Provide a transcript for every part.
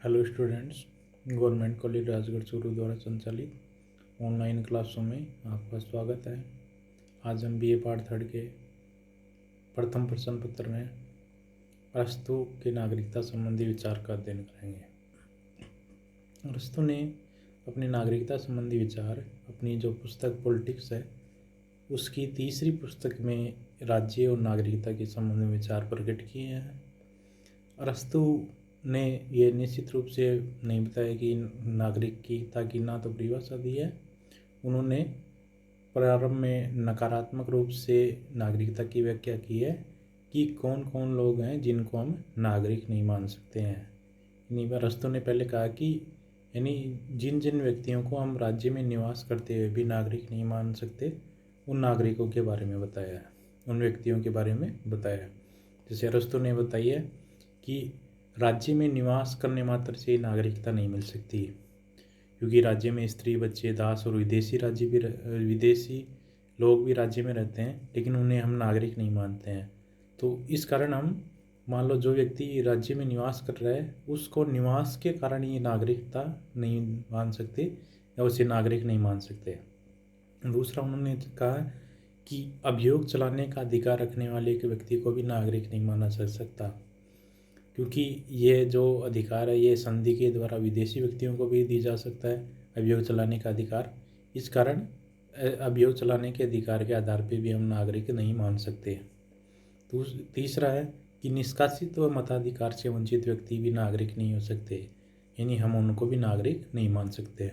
Hello students, government college Rajgarh Churu द्वारा संचालित online क्लासों में आपका स्वागत है। आज हम बीए पार्ट थर्ड के प्रथम प्रश्न पत्र में अरस्तु के नागरिकता संबंधी विचार का अध्ययन करेंगे। अरस्तु ने अपने नागरिकता संबंधी विचार अपनी जो पुस्तक पॉलिटिक्स है उसकी तीसरी पुस्तक में राज्य और नागरिकता के संबंध में विचार प्रकट किए हैं। अरस्तु ने ये निश्चित रूप से नहीं बताया कि नागरिकता की ना तो परिभाषा दी है। उन्होंने प्रारंभ में नकारात्मक रूप से नागरिकता की व्याख्या की है कि कौन कौन लोग हैं जिनको हम नागरिक नहीं मान सकते हैं। यानी अरस्तु ने पहले कहा कि यानी जिन जिन व्यक्तियों को हम राज्य में निवास करते हुए भी नागरिक नहीं मान सकते उन नागरिकों के बारे में बताया है, उन व्यक्तियों के बारे में बताया है। जैसे अरस्तु ने बताई है कि राज्य में निवास करने मात्र से नागरिकता नहीं मिल सकती, क्योंकि राज्य में स्त्री, बच्चे, दास और विदेशी लोग भी राज्य में रहते हैं, लेकिन उन्हें हम नागरिक नहीं मानते हैं। तो इस कारण हम मान लो जो व्यक्ति राज्य में निवास कर रहा है उसको निवास के कारण ये नागरिकता नहीं मान सकते या उसे नागरिक नहीं मान सकते। दूसरा उन्होंने कहा कि अभियोग चलाने का अधिकार रखने वाले एक व्यक्ति को भी नागरिक नहीं माना जा सकता, क्योंकि ये जो अधिकार है ये संधि के द्वारा विदेशी व्यक्तियों को भी दी जा सकता है अभियोग चलाने का अधिकार। इस कारण अभियोग चलाने के अधिकार के आधार पर भी हम नागरिक नहीं मान सकते। तीसरा है कि निष्कासित व मताधिकार से वंचित व्यक्ति भी नागरिक नहीं हो सकते, यानी हम उनको भी नागरिक नहीं मान सकते।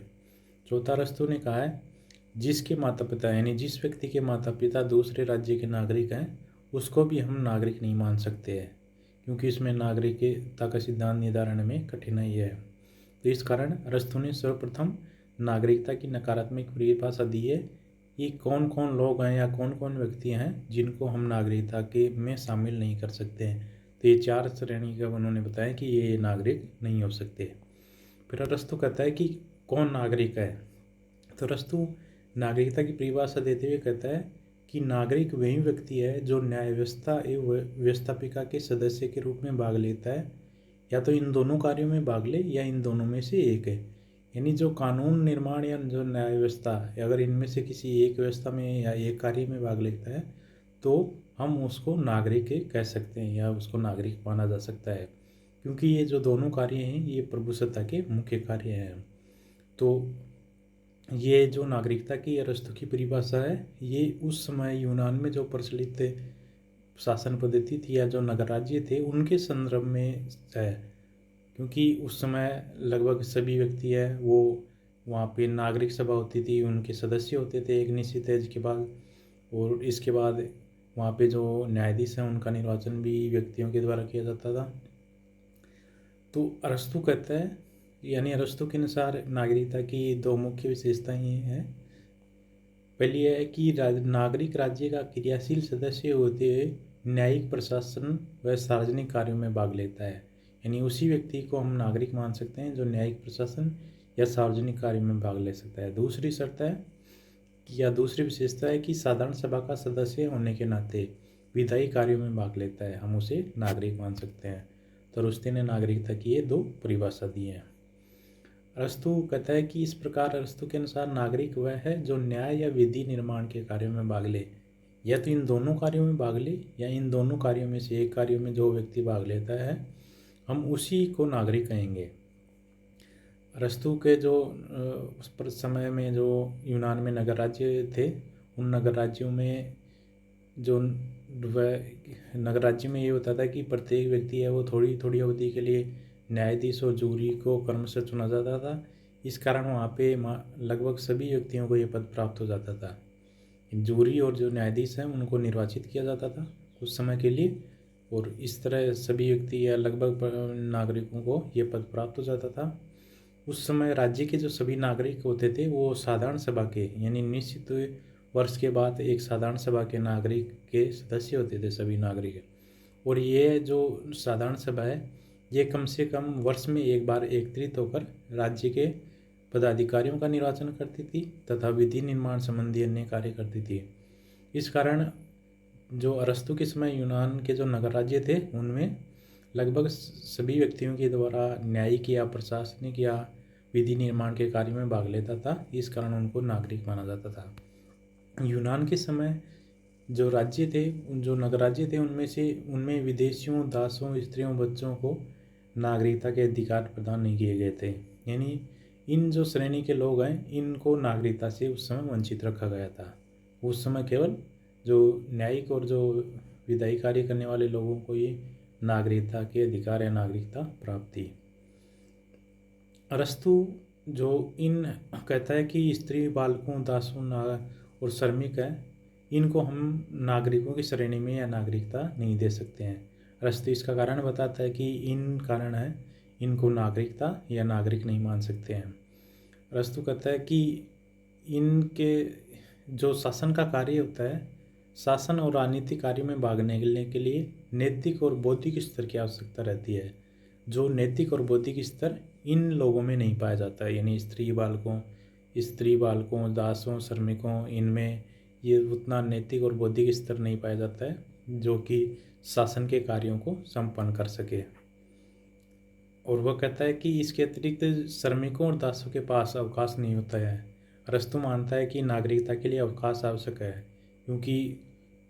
चौथा, अरस्तु ने कहा है जिसके माता पिता यानी जिस व्यक्ति के माता पिता दूसरे राज्य के नागरिक हैं उसको भी हम नागरिक नहीं मान सकते हैं, क्योंकि इसमें नागरिकता का सिद्धांत निर्धारण में कठिनाई है। तो इस कारण अरस्तु ने सर्वप्रथम नागरिकता की नकारात्मक परिभाषा दी है कि कौन कौन लोग हैं या कौन कौन व्यक्ति हैं जिनको हम नागरिकता के में शामिल नहीं कर सकते हैं। तो ये 4 श्रेणी का उन्होंने बताया कि ये नागरिक नहीं हो सकते। फिर अरस्तु कहता है कि कौन नागरिक है। तो अरस्तु नागरिकता की परिभाषा देते हुए कहता है कि नागरिक वही व्यक्ति है जो न्याय व्यवस्था एवं व्यवस्थापिका के सदस्य के रूप में भाग लेता है, या तो इन दोनों कार्यों में भाग ले या इन दोनों में से एक है। यानी जो कानून निर्माण या जो न्याय व्यवस्था अगर इनमें से किसी एक व्यवस्था में या एक कार्य में भाग लेता है तो हम उसको नागरिक कह सकते हैं या उसको नागरिक माना जा सकता है, क्योंकि ये जो दोनों कार्य हैं ये प्रभुसत्ता के मुख्य कार्य हैं। तो ये जो नागरिकता की अरस्तु की परिभाषा है ये उस समय यूनान में जो प्रचलित शासन पद्धति थी या जो नगर राज्य थे उनके संदर्भ में है, क्योंकि उस समय लगभग सभी व्यक्ति है वो वहाँ पे नागरिक सभा होती थी, उनके सदस्य होते थे एक निश्चित एज के बाद, और इसके बाद वहाँ पे जो न्यायाधीश हैं उनका निर्वाचन भी व्यक्तियों के द्वारा किया जाता था। तो अरस्तु कहता है यानी अरस्तु के अनुसार नागरिकता की 2 मुख्य विशेषताएं हैं। पहली है कि नागरिक राज्य का क्रियाशील सदस्य होते हुए न्यायिक प्रशासन व सार्वजनिक कार्यों में भाग लेता है, यानी उसी व्यक्ति को हम नागरिक मान सकते हैं जो न्यायिक प्रशासन या सार्वजनिक कार्यों में भाग ले सकता है। दूसरी शर्त है या दूसरी विशेषता है कि साधारण सभा का सदस्य होने के नाते विधायी कार्यों में भाग लेता है, हम उसे नागरिक मान सकते हैं। तो अरस्तु ने नागरिकता की ये 2 परिभाषा दी है। अरस्तु कहता है कि इस प्रकार अरस्तु के अनुसार नागरिक वह है जो न्याय या विधि निर्माण के कार्यों में भाग ले, या तो इन दोनों कार्यों में भाग ले या इन दोनों कार्यों में से एक कार्यों में जो व्यक्ति भाग लेता है हम उसी को नागरिक कहेंगे। अरस्तु के जो उस पर समय में जो यूनान में नगर राज्य थे उन नगर राज्यों में जो वह नगर राज्य में ये होता था कि प्रत्येक व्यक्ति है वो थोड़ी थोड़ी अवधि के लिए न्यायाधीश और जूरी को क्रमशः चुना जाता था। इस कारण वहाँ पे लगभग सभी व्यक्तियों को ये पद प्राप्त हो जाता था। जूरी और जो न्यायाधीश हैं उनको निर्वाचित किया जाता था कुछ समय के लिए, और इस तरह सभी व्यक्ति या लगभग नागरिकों को ये पद प्राप्त हो जाता था। उस समय राज्य के जो सभी नागरिक होते थे वो साधारण सभा के यानी निश्चित वर्ष के बाद एक साधारण सभा के नागरिक के सदस्य होते थे सभी नागरिक। और ये जो साधारण सभा है ये कम से कम वर्ष में एक बार एकत्रित होकर राज्य के पदाधिकारियों का निर्वाचन करती थी तथा विधि निर्माण संबंधी अन्य कार्य करती थी। इस कारण जो अरस्तु के समय यूनान के जो नगर राज्य थे उनमें लगभग सभी व्यक्तियों के द्वारा न्यायिक या प्रशासनिक या विधि निर्माण के कार्य में भाग लेता था, इस कारण उनको नागरिक माना जाता था। यूनान के समय जो राज्य थे, जो नगराज्य थे, उनमें विदेशियों, दासों, स्त्रियों, बच्चों को नागरिकता के अधिकार प्रदान नहीं किए गए थे। यानी इन जो श्रेणी के लोग हैं, इनको नागरिकता से उस समय वंचित रखा गया था। उस समय केवल जो न्यायिक और जो विधायी कार्य करने वाले लोगों को ये नागरिकता के अधिकार या नागरिकता प्राप्त थी। अरस्तु जो इन कहता है कि स्त्री, बालकों, दासों और श्रमिक हैं, इनको हम नागरिकों की श्रेणी में या नागरिकता नहीं दे सकते हैं। अरस्तु इसका कारण बताता है कि इन कारण है इनको नागरिकता या नागरिक नहीं मान सकते हैं। अरस्तु कहता है कि इनके जो शासन का कार्य होता है, शासन और राजनीतिक कार्य में भाग लेने के लिए नैतिक और बौद्धिक स्तर की आवश्यकता रहती है। जो नैतिक और बौद्धिक स्तर इन लोगों में नहीं पाया जाता है, यानी स्त्री बालकों, दासों, श्रमिकों, इनमें ये उतना नैतिक और बौद्धिक स्तर नहीं पाया जाता है जो कि शासन के कार्यों को संपन्न कर सके। और वह कहता है कि इसके अतिरिक्त श्रमिकों और दासों के पास अवकाश नहीं होता है। अरस्तु मानता है कि नागरिकता के लिए अवकाश आवश्यक है, क्योंकि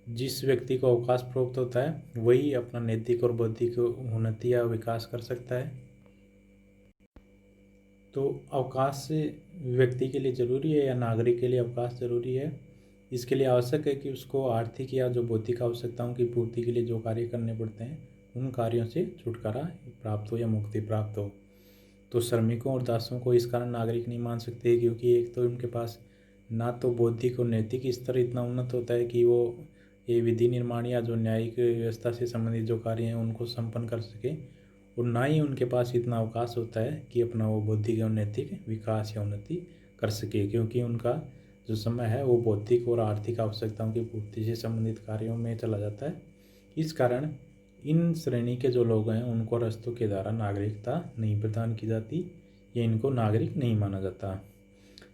जिस व्यक्ति को अवकाश प्राप्त होता है वही अपना नैतिक और बौद्धिक उन्नति या विकास कर सकता है। तो अवकाश व्यक्ति के लिए ज़रूरी है या नागरिक के लिए अवकाश ज़रूरी है? इसके लिए आवश्यक है कि उसको आर्थिक या जो बौद्धिक आवश्यकताओं की पूर्ति के लिए जो कार्य करने पड़ते हैं, उन कार्यों से छुटकारा प्राप्त हो या मुक्ति प्राप्त हो। तो श्रमिकों और दासों को इस कारण नागरिक नहीं मान सकते, क्योंकि एक तो उनके पास ना तो बौद्धिक और नैतिक स्तर इतना उन्नत होता है कि वो ये विधि निर्माण या जो न्यायिक व्यवस्था से संबंधित जो कार्य हैं उनको संपन्न कर सके, और ना ही उनके पास इतना अवकाश होता है कि अपना वो बौद्धिक और नैतिक विकास या उन्नति कर सके, क्योंकि उनका जो समय है वो बौद्धिक और आर्थिक आवश्यकताओं की पूर्ति से संबंधित कार्यों में चला जाता है। इस कारण इन श्रेणी के जो लोग हैं उनको अरस्तु के द्वारा नागरिकता नहीं प्रदान की जाती या इनको नागरिक नहीं माना जाता,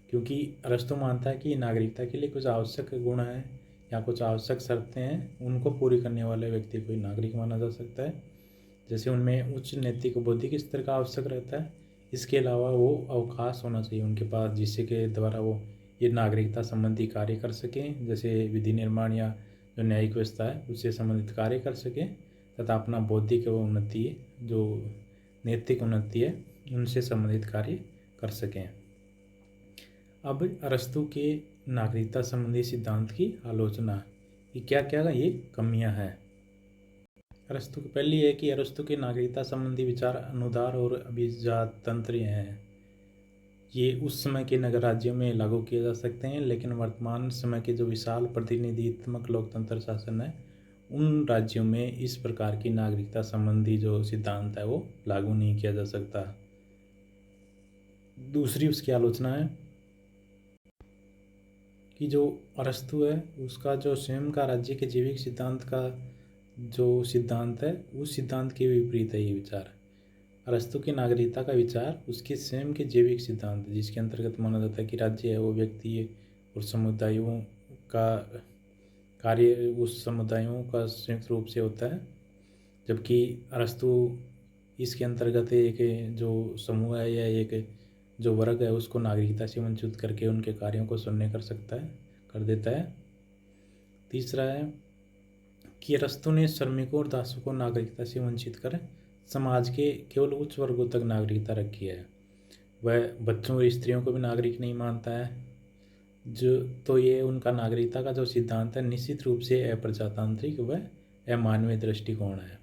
क्योंकि अरस्तु मानता है कि नागरिकता के लिए कुछ आवश्यक गुण हैं या कुछ आवश्यक शर्तें हैं, उनको पूरी करने वाले व्यक्ति को नागरिक माना जा सकता है। जैसे उनमें उच्च नैतिक बौद्धिक स्तर का आवश्यक रहता है। इसके अलावा वो अवकाश होना चाहिए उनके पास, जिससे के द्वारा वो ये नागरिकता संबंधी कार्य कर सकें, जैसे विधि निर्माण या जो न्यायिक व्यवस्था है उससे संबंधित कार्य कर सकें, तथा अपना बौद्धिक उन्नति, जो नैतिक उन्नति है, उनसे संबंधित कार्य कर सकें। अब अरस्तु के नागरिकता संबंधी सिद्धांत की आलोचना कि क्या क्या ये कमियां हैं। अरस्तु की पहली है कि अरस्तु के नागरिकता संबंधी विचार अनुदार और अभिजाततंत्रीय हैं। ये उस समय के नगर राज्यों में लागू किए जा सकते हैं, लेकिन वर्तमान समय के जो विशाल प्रतिनिधित्वक लोकतंत्र शासन है उन राज्यों में इस प्रकार की नागरिकता संबंधी जो सिद्धांत है वो लागू नहीं किया जा सकता। दूसरी उसकी आलोचना है कि जो अरस्तु है उसका जो स्वयं का राज्य के जैविक सिद्धांत का जो सिद्धांत है उस सिद्धांत के विपरीत है ये विचार। अरस्तु की नागरिकता का विचार उसके स्वयं के जैविक सिद्धांत, जिसके अंतर्गत माना जाता है कि राज्य है वो व्यक्ति और समुदायों का कार्य उस समुदायों का संयुक्त रूप से होता है, जबकि अरस्तु इसके अंतर्गत एक जो समूह है या एक जो वर्ग है उसको नागरिकता से वंचित करके उनके कार्यों को शून्य कर देता है। तीसरा है कि अरस्तु ने श्रमिकों और दासों को नागरिकता से वंचित कर समाज के केवल उच्च वर्गों तक नागरिकता रखी है। वह बच्चों और स्त्रियों को भी नागरिक नहीं मानता है। तो ये उनका नागरिकता का जो सिद्धांत है निश्चित रूप से अप्रजातांत्रिक व अमानवीय दृष्टिकोण है,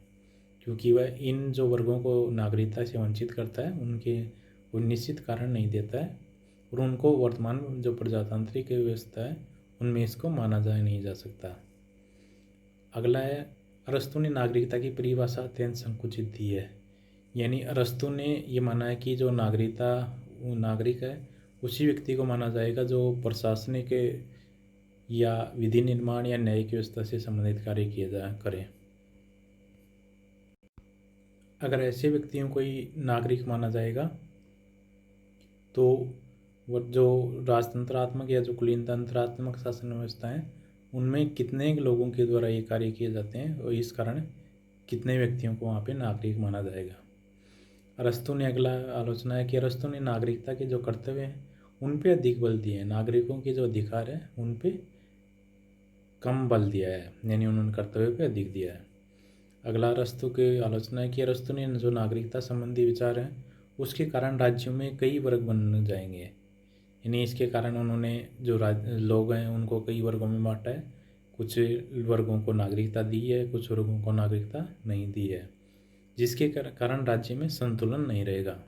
क्योंकि वह इन जो वर्गों को नागरिकता से वंचित करता है उनके कोई निश्चित कारण नहीं देता है, और उनको वर्तमान जो प्रजातांत्रिक व्यवस्था है उनमें इसको माना नहीं जा सकता। अगला है, अरस्तु ने नागरिकता की परिभाषा अत्यंत संकुचित दी है। यानी अरस्तु ने ये माना है कि जो नागरिक है उसी व्यक्ति को माना जाएगा जो प्रशासनिक या विधि निर्माण या न्यायिक व्यवस्था से संबंधित कार्य करे। अगर ऐसे व्यक्तियों को ही नागरिक माना जाएगा तो वो जो राजतंत्रात्मक या जो कुलीनतंत्रात्मक शासन व्यवस्था है उनमें कितने लोगों के द्वारा ये कार्य किए जाते हैं, और इस कारण कितने व्यक्तियों को वहाँ पे नागरिक माना जाएगा। अरस्तु ने अगला आलोचना है कि अरस्तु ने नागरिकता के जो कर्तव्य हैं उन पे अधिक बल दिए हैं, नागरिकों के जो अधिकार है उन पे कम बल दिया है, यानी उन्होंने कर्तव्य पे अधिक दिया है। अगला अरस्तु की आलोचना है कि अरस्तु ने जो नागरिकता संबंधी विचार हैं उसके कारण राज्यों में कई वर्ग बन जाएंगे, यानी इसके कारण उन्होंने जो लोग हैं उनको कई वर्गों में बांटा है, कुछ वर्गों को नागरिकता दी है, कुछ वर्गों को नागरिकता नहीं दी है, जिसके कारण राज्य में संतुलन नहीं रहेगा।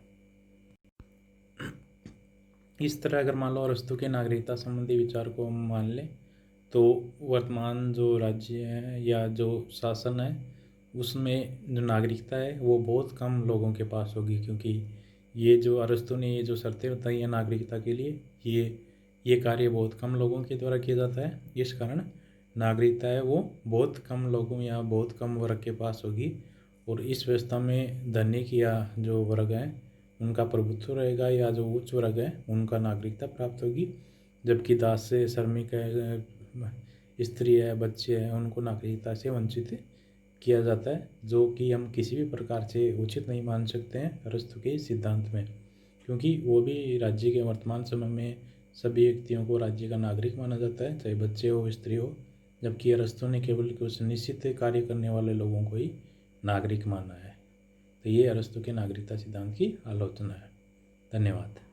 इस तरह अगर मान लो अरस्तु के नागरिकता संबंधी विचार को हम मान लें तो वर्तमान जो राज्य है या जो शासन है उसमें जो नागरिकता है वो बहुत कम लोगों के पास होगी, क्योंकि ये जो अरस्तु ने ये जो शर्तें बताई हैं नागरिकता के लिए, ये कार्य बहुत कम लोगों के द्वारा किया जाता है। इस कारण नागरिकता है वो बहुत कम लोगों या बहुत कम वर्ग के पास होगी, और इस व्यवस्था में धनिक या जो वर्ग हैं उनका प्रभुत्व रहेगा, या जो उच्च वर्ग है उनका नागरिकता प्राप्त होगी, जबकि दास से श्रमिक है, स्त्री है, बच्चे हैं, उनको नागरिकता से वंचित किया जाता है, जो कि हम किसी भी प्रकार से उचित नहीं मान सकते हैं अरस्तु के सिद्धांत में, क्योंकि वो भी राज्य के वर्तमान समय में सभी व्यक्तियों को राज्य का नागरिक माना जाता है, चाहे बच्चे हो स्त्री हो, जबकि अरस्तु ने केवल कुछ निश्चित कार्य करने वाले लोगों को ही नागरिक माना है। तो ये अरस्तु के नागरिकता सिद्धांत की आलोचना है। धन्यवाद।